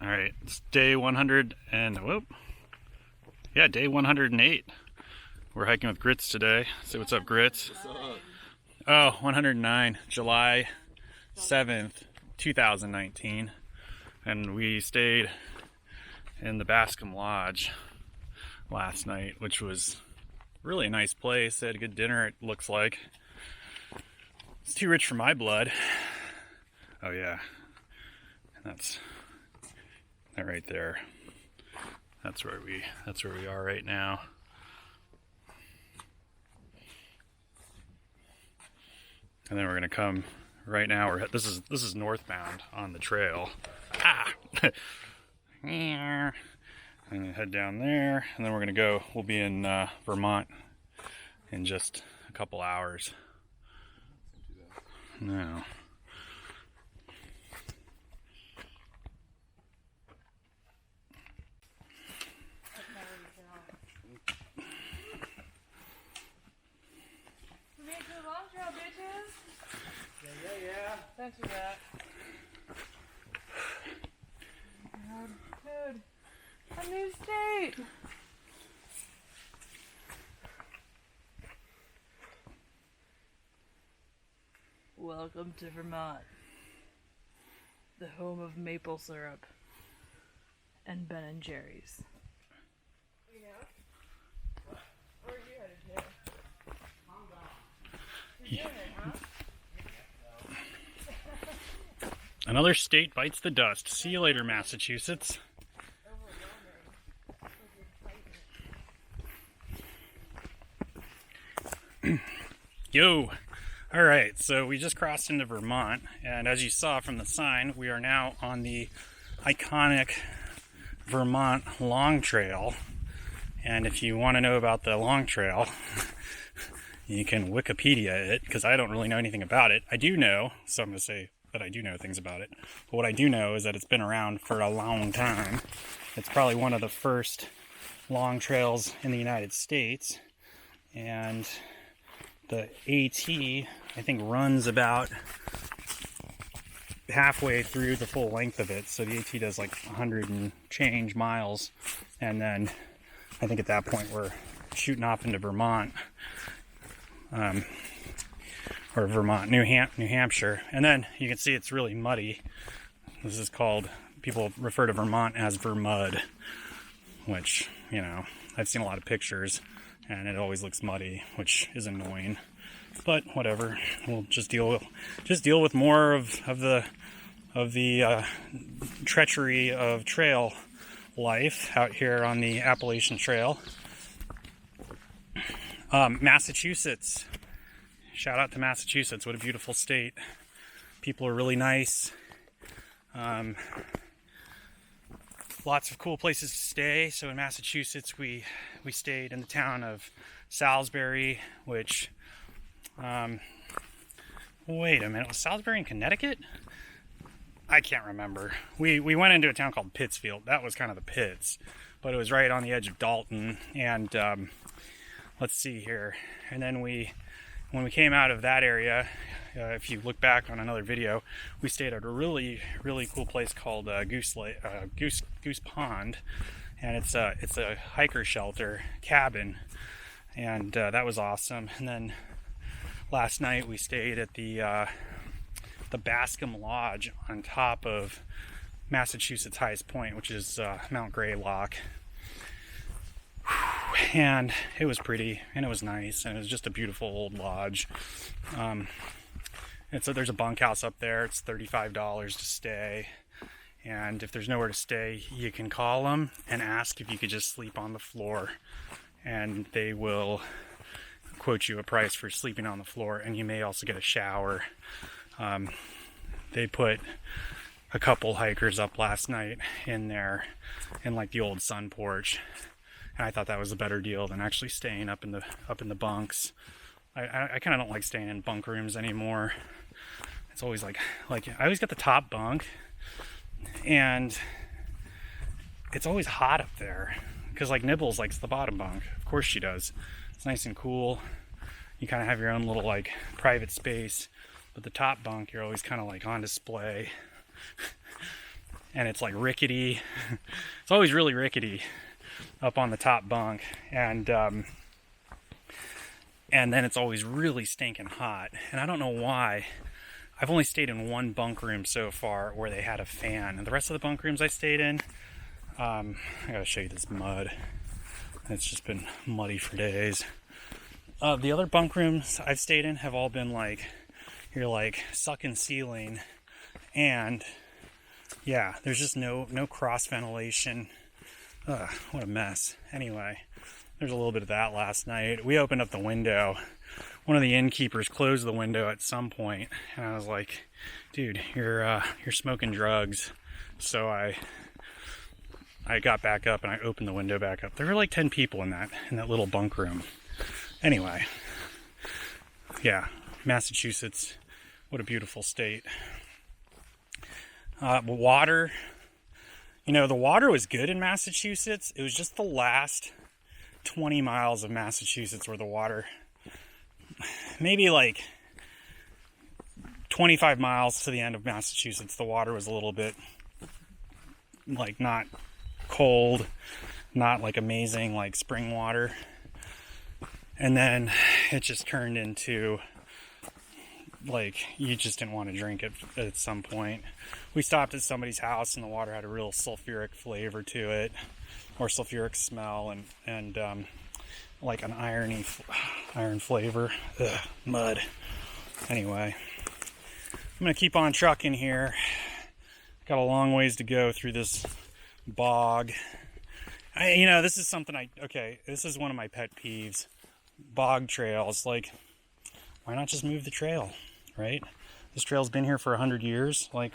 All right, it's day 100 and day 108. We're hiking with Grits today. Say what's up, Grits. What's up? Oh, 109, July 7th, 2019. And we stayed in the Bascom Lodge last night, which was really a nice place. They had a good dinner, it looks like. It's too rich for my blood. Oh yeah, that's that right there. That's where we are right now. And then we're gonna come right now. This is northbound on the trail. And head down there, and then we're gonna go. We'll be in Vermont in just a couple hours. No. Longtrail, bitches. Yeah. Don't do that. Dude, a new state. Welcome to Vermont, the home of maple syrup and Ben and Jerry's. You know? Where are you headed to? Another state bites the dust. See you later, Massachusetts. Yo! Alright, so we just crossed into Vermont, and as you saw from the sign, we are now on the iconic Vermont Longtrail. And if you want to know about the Longtrail, you can Wikipedia it, because I don't really know anything about it. I do know, so I'm going to say that I do know things about it. But what I do know is that it's been around for a long time. It's probably one of the first long trails in the United States. And the AT, I think, runs about halfway through the full length of it. So the AT does like 100 and change miles. And then I think at that point we're shooting off into Vermont. Or Vermont, New Hampshire. And then you can see it's really muddy. This is called, people refer to Vermont as Vermud, which, you know, I've seen a lot of pictures and it always looks muddy, which is annoying. But whatever, we'll just deal with more of the treachery of trail life out here on the Appalachian Trail. Massachusetts. Shout out to Massachusetts. What a beautiful state. People are really nice. Lots of cool places to stay. So in Massachusetts, we stayed in the town of Salisbury, which, wait a minute, was Salisbury in Connecticut? I can't remember. We went into a town called Pittsfield. That was kind of the pits, but it was right on the edge of Dalton. And let's see here. And then when we came out of that area, if you look back on another video, we stayed at a really, really cool place called Goose Pond, and it's a hiker shelter cabin, and that was awesome. And then last night we stayed at the Bascom Lodge on top of Massachusetts' highest point, which is Mount Greylock. And it was pretty, and it was nice, and it was just a beautiful old lodge. And so there's a bunkhouse up there. It's $35 to stay, and if there's nowhere to stay, you can call them and ask if you could just sleep on the floor, and they will quote you a price for sleeping on the floor, and you may also get a shower. They put a couple hikers up last night in there in like the old sun porch. And I thought that was a better deal than actually staying up in the bunks. I kind of don't like staying in bunk rooms anymore. It's always like I always get the top bunk, and it's always hot up there because like Nibbles likes the bottom bunk. Of course she does. It's nice and cool. You kind of have your own little like private space, but the top bunk you're always kind of like on display. and it's like rickety. It's always really rickety up on the top bunk, and then it's always really stinking hot. And I don't know why. I've only stayed in one bunk room so far where they had a fan, and the rest of the bunk rooms I stayed in, I gotta show you this mud. It's just been muddy for days. The other bunk rooms I've stayed in have all been like, you're like sucking ceiling, and yeah, there's just no cross ventilation. Ugh, what a mess. Anyway, there's a little bit of that last night. We opened up the window. One of the innkeepers closed the window at some point, and I was like, dude, you're smoking drugs. So I got back up and I opened the window back up. There were like 10 people in that little bunk room. Anyway, yeah, Massachusetts, what a beautiful state. Water, the water was good in Massachusetts. It was just the last 20 miles of Massachusetts where the water, maybe like 25 miles to the end of Massachusetts, the water was a little bit like not cold, not like amazing like spring water, and then it just turned into like you just didn't want to drink it at some point. We stopped at somebody's house and the water had a real sulfuric flavor to it, or sulfuric smell, and like an iron flavor. Ugh, mud. Anyway, I'm gonna keep on trucking here. Got a long ways to go through this bog. This is something this is one of my pet peeves. Bog trails. Like, why not just move the trail, right? This trail's been here for 100 years. Like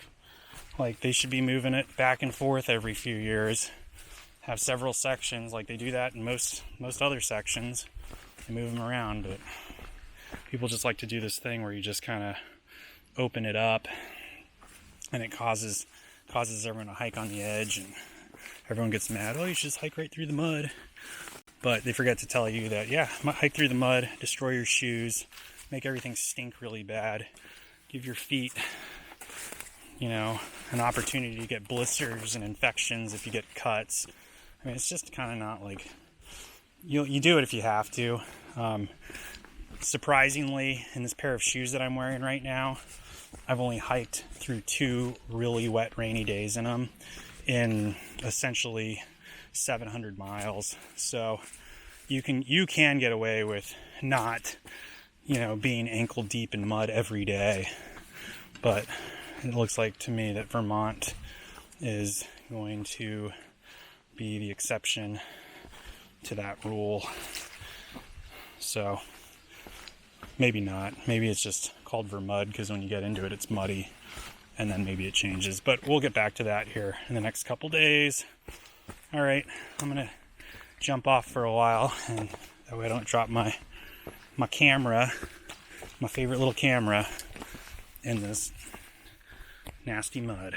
they should be moving it back and forth every few years. Have several sections, like they do that in most other sections. They move them around, but people just like to do this thing where you just kind of open it up, and it causes everyone to hike on the edge, and everyone gets mad. Oh, you should just hike right through the mud. But they forget to tell you that, yeah, hike through the mud, destroy your shoes, make everything stink really bad, give your feet, an opportunity to get blisters and infections if you get cuts. I mean, it's just kind of not like, you do it if you have to. Surprisingly, in this pair of shoes that I'm wearing right now, I've only hiked through 2 really wet, rainy days in them in essentially 700 miles. So you can get away with not, being ankle deep in mud every day. But it looks like to me that Vermont is going to be the exception to that rule. So maybe not. Maybe it's just called Vermud because when you get into it, it's muddy, and then maybe it changes. But we'll get back to that here in the next couple days. All right, I'm gonna jump off for a while, and that way I don't drop my camera, my favorite little camera, in this nasty mud.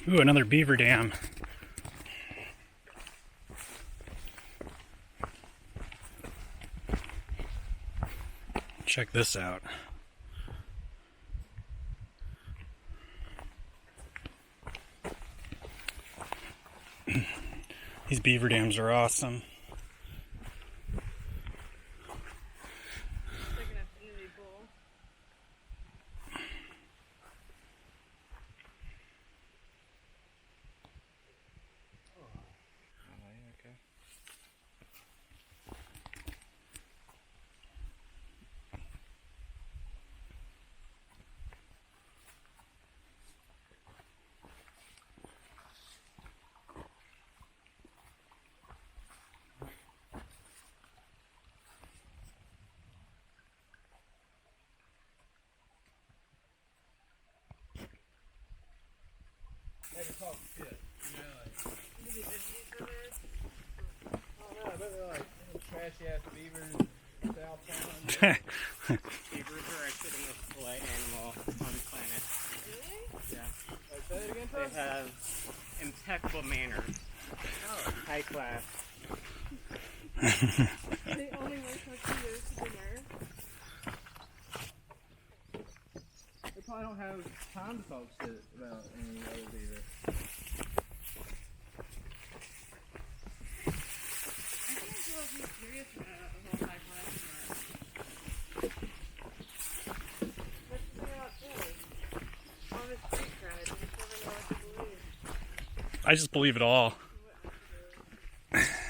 Ooh, another beaver dam. Check this out. These beaver dams are awesome. It's like an infinity pool. Okay. They can talk shit. You know, like, I don't know, but they're like trashy ass beavers, South Town. Beavers are actually the most polite animal on the planet. Really? Yeah. Wait, say it again, They folks? have impeccable manners. Oh. High class. They only wait till she goes to dinner. They probably don't have time to talk shit about any other beaver. I can't tell if he's serious about the whole high class part. That's the thing about Philly. All this street cred, you just never know what to believe. I just believe it all. What to believe.